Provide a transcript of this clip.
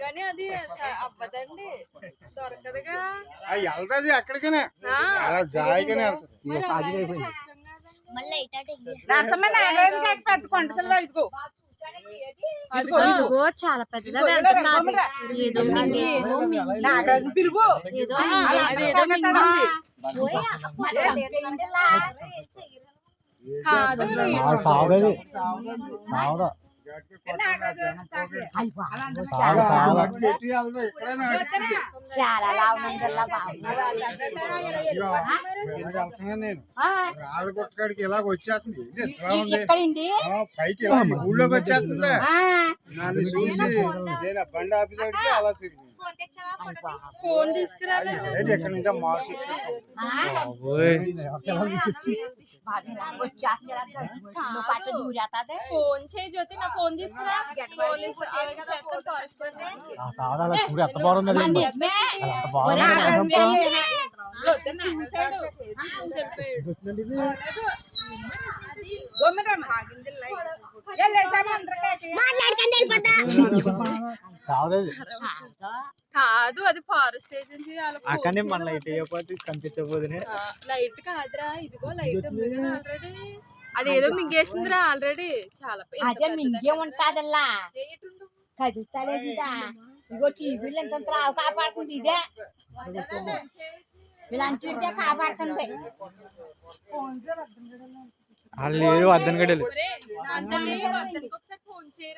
కానీ అది అవ్వదండి, దొరకదుగా. వెళ్తుంది అక్కడికనే జాయిగానే అదిగో చాలా పెద్దది ఏదో చాలా నేను రాళ్ళగొట్టకాడికి ఇలాగ వచ్చేస్తుంది, పైకి ఊళ్ళోకి వచ్చేస్తుంది. నన్ను చూసి నేను బండి ఆఫీసర్కి అలా తిరిగి ఫోన్ తీసుకురాలేదు. ఎక్కడి నుంచి మార్చి ఫోన్ చేయి జ్యోతి, నా ఫోన్ తీసుకురా. పోలీసు కాదు, అది ఫారెస్ట్ ఏజెన్సీ. లైట్ కాదురా, ఇదిగో లైట్ ఉంది కదా ఆల్రెడీ. అదేదో మింగేసిందిరా ఆల్రెడీ. చాలా మింగే ఉంటదల్లా కదులుతలేదా? ఇగో టీవీలు ఎంత త్రావు కాపాడుతుంది, ఇదే ఇలాంటి కాపాడుతుంది. ఒకసారి ఫోన్ చేయరా.